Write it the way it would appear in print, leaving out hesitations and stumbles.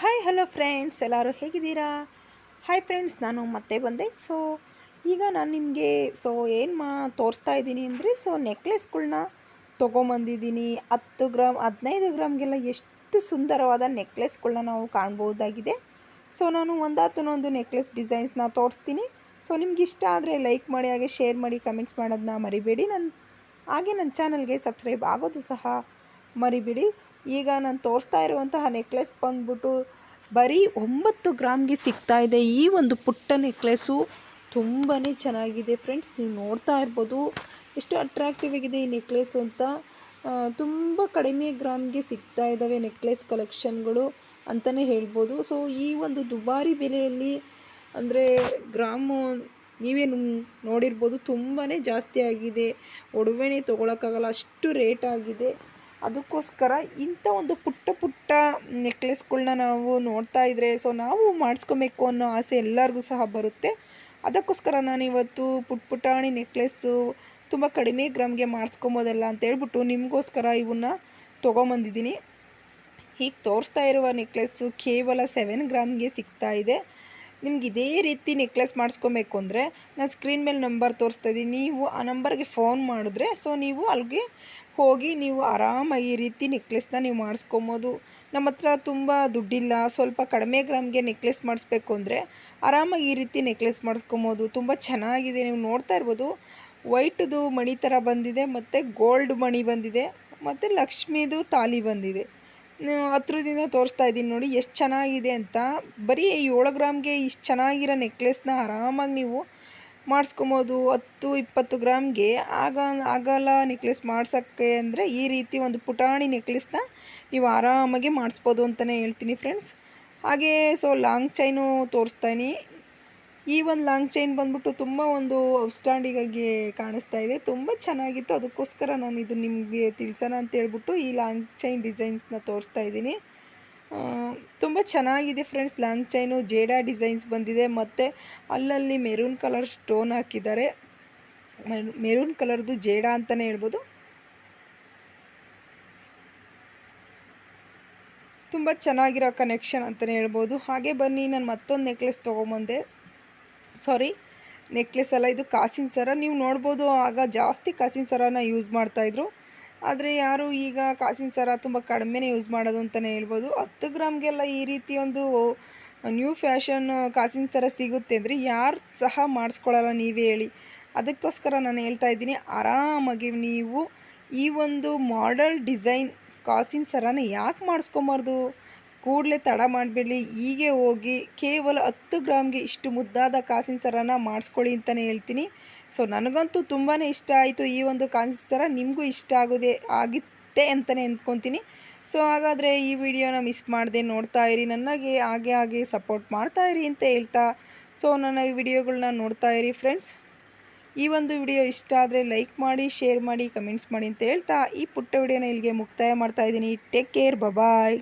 Hi hello friends, ಎಲ್ಲರೂ ಹೇಗಿದ್ದೀರಾ? Hi friends, ನಾನು ಮತ್ತೆ ಬಂದೆ. ಈಗ ನಾನು ನಿಮಗೆ ತೋರಿಸ್ತಾ ಇದ್ದೀನಿ ಅಂದರೆ ನೆಕ್ಲೆಸ್ಗಳ್ನ ತೊಗೊಂಬಂದಿದ್ದೀನಿ. 10 ಗ್ರಾಮ್ 15 ಗ್ರಾಮ್ಗೆಲ್ಲ ಎಷ್ಟು ಸುಂದರವಾದ ನೆಕ್ಲೆಸ್ಗಳ್ನ ನಾವು ಕಾಣ್ಬೋದಾಗಿದೆ. ನಾನು ಒಂದೊಂದು ನೆಕ್ಲೆಸ್ ಡಿಸೈನ್ಸ್ನ ತೋರಿಸ್ತೀನಿ. ನಿಮ್ಗೆ ಇಷ್ಟ ಆದರೆ ಲೈಕ್ ಮಾಡಿ, ಹಾಗೆ ಶೇರ್ ಮಾಡಿ, ಕಮೆಂಟ್ಸ್ ಮಾಡೋದನ್ನ ಮರಿಬೇಡಿ. ಹಾಗೆ ನನ್ನ ಚಾನಲ್ಗೆ ಸಬ್ಸ್ಕ್ರೈಬ್ ಆಗೋದು ಸಹ ಮರಿಬೇಡಿ. ಈಗ ನಾನು ತೋರಿಸ್ತಾ ಇರುವಂತಹ ನೆಕ್ಲೆಸ್ ಬಂದ್ಬಿಟ್ಟು ಬರೀ 9 ಗ್ರಾಮ್ಗೆ ಸಿಗ್ತಾ ಇದೆ. ಈ ಒಂದು ಪುಟ್ಟ ನೆಕ್ಲೆಸ್ಸು ತುಂಬಾ ಚೆನ್ನಾಗಿದೆ ಫ್ರೆಂಡ್ಸ್. ನೀವು ನೋಡ್ತಾ ಇರ್ಬೋದು ಎಷ್ಟು ಅಟ್ರಾಕ್ಟಿವ್ ಆಗಿದೆ ಈ ನೆಕ್ಲೆಸ್ಸು ಅಂತ. ತುಂಬ ಕಡಿಮೆ ಗ್ರಾಮ್ಗೆ ಸಿಗ್ತಾ ಇದ್ದಾವೆ ನೆಕ್ಲೆಸ್ ಕಲೆಕ್ಷನ್ಗಳು ಅಂತಲೇ ಹೇಳ್ಬೋದು. ಈ ಒಂದು ದುಬಾರಿ ಬೆಲೆಯಲ್ಲಿ ಅಂದರೆ ಗ್ರಾಮು ನೀವೇ ನೋಡಿರ್ಬೋದು, ತುಂಬಾ ಜಾಸ್ತಿ ಆಗಿದೆ. ಒಡವೆನೇ ತೊಗೊಳಕ್ಕಾಗಲ್ಲ, ಅಷ್ಟು ರೇಟ್ ಆಗಿದೆ. ಅದಕ್ಕೋಸ್ಕರ ಇಂಥ ಒಂದು ಪುಟ್ಟ ನೆಕ್ಲೆಸ್ಗಳ್ನ ನಾವು ನೋಡ್ತಾ ಇದ್ದರೆ ನಾವು ಮಾಡಿಸ್ಕೊಬೇಕು ಅನ್ನೋ ಆಸೆ ಎಲ್ಲರಿಗೂ ಸಹ ಬರುತ್ತೆ. ಅದಕ್ಕೋಸ್ಕರ ನಾನಿವತ್ತು ಪುಟಾಣಿ ನೆಕ್ಲೆಸ್ಸು ತುಂಬ ಕಡಿಮೆ ಗ್ರಾಮ್ಗೆ ಮಾಡಿಸ್ಕೊಬೋದಲ್ಲ ಅಂತೇಳ್ಬಿಟ್ಟು ನಿಮಗೋಸ್ಕರ ಇವನ್ನ ತೊಗೊಂಬಂದಿದ್ದೀನಿ. ಹೀಗೆ ತೋರಿಸ್ತಾ ಇರುವ ನೆಕ್ಲೆಸ್ಸು ಕೇವಲ 7 ಗ್ರಾಮ್ಗೆ ಸಿಗ್ತಾ ಇದೆ. ನಿಮ್ಗೆ ಇದೇ ರೀತಿ ನೆಕ್ಲೆಸ್ ಮಾಡಿಸ್ಕೊಬೇಕು ಅಂದರೆ ನಾನು ಸ್ಕ್ರೀನ್ ಮೇಲೆ ನಂಬರ್ ತೋರಿಸ್ತಾ ಇದ್ದೀನಿ. ನೀವು ಆ ನಂಬರ್ಗೆ ಫೋನ್ ಮಾಡಿದ್ರೆ ನೀವು ಅಲ್ಲಿಗೆ ಹೋಗಿ ನೀವು ಆರಾಮಾಗಿ ಈ ರೀತಿ ನೆಕ್ಲೆಸ್ನ ನೀವು ಮಾಡಿಸ್ಕೊಬೋದು. ನಮ್ಮ ಹತ್ರ ತುಂಬ ದುಡ್ಡಿಲ್ಲ, ಸ್ವಲ್ಪ ಕಡಿಮೆ ಗ್ರಾಮ್ಗೆ ನೆಕ್ಲೆಸ್ ಮಾಡಿಸ್ಬೇಕು ಅಂದರೆ ಆರಾಮಾಗಿ ಈ ರೀತಿ ನೆಕ್ಲೆಸ್ ಮಾಡಿಸ್ಕೊಬೋದು. ತುಂಬ ಚೆನ್ನಾಗಿದೆ. ನೀವು ನೋಡ್ತಾ ಇರ್ಬೋದು, ವೈಟ್ದು ಮಣಿ ಥರ ಬಂದಿದೆ, ಮತ್ತು ಗೋಲ್ಡ್ ಮಣಿ ಬಂದಿದೆ, ಮತ್ತು ಲಕ್ಷ್ಮೀದು ತಾಲಿ ಬಂದಿದೆ. ಹತ್ರದಿಂದ ತೋರಿಸ್ತಾ ಇದ್ದೀನಿ ನೋಡಿ ಎಷ್ಟು ಚೆನ್ನಾಗಿದೆ ಅಂತ. ಬರೀ 7 ಗ್ರಾಮ್ಗೆ ಇಷ್ಟು ಚೆನ್ನಾಗಿರೋ ನೆಕ್ಲೆಸ್ನ ಆರಾಮಾಗಿ ನೀವು ಮಾಡಿಸ್ಕೊಬೋದು. 10-20 ಗ್ರಾಮ್ಗೆ ಆಗಲ್ಲ ನೆಕ್ಲೆಸ್ ಮಾಡ್ಸೋಕ್ಕೆ ಅಂದರೆ ಈ ರೀತಿ ಒಂದು ಪುಟಾಣಿ ನೆಕ್ಲೆಸ್ನ ನೀವು ಆರಾಮಾಗಿ ಮಾಡಿಸ್ಬೋದು ಅಂತಲೇ ಹೇಳ್ತೀನಿ ಫ್ರೆಂಡ್ಸ್. ಹಾಗೇ ಲಾಂಗ್ ಚೈನು ತೋರಿಸ್ತೀನಿ. ಈ ಒಂದು ಲಾಂಗ್ ಚೈನ್ ಬಂದ್ಬಿಟ್ಟು ತುಂಬ ಒಂದು ಔಟ್ಸ್ಟ್ಯಾಂಡಿಂಗಾಗಿ ಕಾಣಿಸ್ತಾ ಇದೆ, ತುಂಬ ಚೆನ್ನಾಗಿತ್ತು. ಅದಕ್ಕೋಸ್ಕರ ನಾನು ಇದು ನಿಮಗೆ ತಿಳಿಸೋಣ ಅಂತೇಳ್ಬಿಟ್ಟು ಈ ಲಾಂಗ್ ಚೈನ್ ಡಿಸೈನ್ಸ್ನ ತೋರಿಸ್ತಾ ಇದ್ದೀನಿ. ತುಂಬ ಚೆನ್ನಾಗಿದೆ ಫ್ರೆಂಡ್ಸ್. ಲಾಂಗ್ ಚೈನು ಜೇಡಾ ಡಿಸೈನ್ಸ್ ಬಂದಿದೆ, ಮತ್ತು ಅಲ್ಲಲ್ಲಿ ಮೆರೂನ್ ಕಲರ್ ಸ್ಟೋನ್ ಹಾಕಿದ್ದಾರೆ. ಮೆರೂನ್ ಕಲರ್ದು ಜೇಡಾ ಅಂತಲೇ ಹೇಳ್ಬೋದು. ತುಂಬ ಚೆನ್ನಾಗಿರೋ ಕನೆಕ್ಷನ್ ಅಂತಲೇ ಹೇಳ್ಬೋದು. ಹಾಗೆ ಬನ್ನಿ, ನಾನು ಮತ್ತೊಂದು ನೆಕ್ಲೆಸ್ ತೊಗೊಂಬಂದೆ. ನೆಕ್ಲೆಸ್ ಅಲ್ಲ, ಇದು ಕಾಸಿನ ಸರ. ನೀವು ನೋಡ್ಬೋದು, ಆಗ ಜಾಸ್ತಿ ಕಾಸಿನ ಸರನ ಯೂಸ್ ಮಾಡ್ತಾಯಿದ್ರು, ಆದರೆ ಯಾರು ಈಗ ಕಾಸಿನ ಸರ ತುಂಬ ಕಡಿಮೆನೇ ಯೂಸ್ ಮಾಡೋದು ಅಂತಲೇ ಹೇಳ್ಬೋದು. 10 ಗ್ರಾಮ್ಗೆಲ್ಲ ಈ ರೀತಿ ಒಂದು ನ್ಯೂ ಫ್ಯಾಷನ್ ಕಾಸಿನ ಸರ ಸಿಗುತ್ತೆ ಅಂದರೆ ಯಾರು ಸಹ ಮಾಡಿಸ್ಕೊಳ್ಳಲ್ಲ, ನೀವೇ ಹೇಳಿ. ಅದಕ್ಕೋಸ್ಕರ ನಾನು ಹೇಳ್ತಾ ಇದ್ದೀನಿ, ಆರಾಮಾಗಿ ನೀವು ಈ ಒಂದು ಮಾಡೆಲ್ ಡಿಸೈನ್ ಕಾಸಿನ ಸರನ ಯಾಕೆ ಮಾಡಿಸ್ಕೊಂಬಾರ್ದು? ಕೂಡಲೇ ತಡ ಮಾಡಬೇಡಿ, ಹೀಗೆ ಹೋಗಿ ಕೇವಲ 10 ಗ್ರಾಮ್ಗೆ ಇಷ್ಟು ಮುದ್ದಾದ ಕಾಸಿನ ಸರನ ಮಾಡಿಸ್ಕೊಳ್ಳಿ ಅಂತಲೇ ಹೇಳ್ತೀನಿ. ನನಗಂತೂ ತುಂಬಾ ಇಷ್ಟ ಆಯಿತು ಈ ಒಂದು ಕಾಸಿನ ಸರ. ನಿಮಗೂ ಇಷ್ಟ ಆಗುತ್ತೆ ಅಂತಲೇ ಅಂದ್ಕೊತೀನಿ. ಹಾಗಾದರೆ ಈ ವಿಡಿಯೋನ ಮಿಸ್ ಮಾಡದೆ ನೋಡ್ತಾ ಇರಿ, ನನಗೆ ಹಾಗೆ ಸಪೋರ್ಟ್ ಮಾಡ್ತಾ ಇರಿ ಅಂತ ಹೇಳ್ತಾ ನನ್ನ ವಿಡಿಯೋಗಳನ್ನ ನೋಡ್ತಾ ಇರಿ ಫ್ರೆಂಡ್ಸ್. ಈ ಒಂದು ವಿಡಿಯೋ ಇಷ್ಟ ಆದರೆ ಲೈಕ್ ಮಾಡಿ, ಶೇರ್ ಮಾಡಿ, ಕಮೆಂಟ್ಸ್ ಮಾಡಿ ಅಂತ ಹೇಳ್ತಾ ಈ ಪುಟ್ಟ ವಿಡಿಯೋನ ಇಲ್ಲಿಗೆ ಮುಕ್ತಾಯ ಮಾಡ್ತಾ ಇದ್ದೀನಿ. ಟೇಕ್ ಕೇರ್, ಬಾಯ್.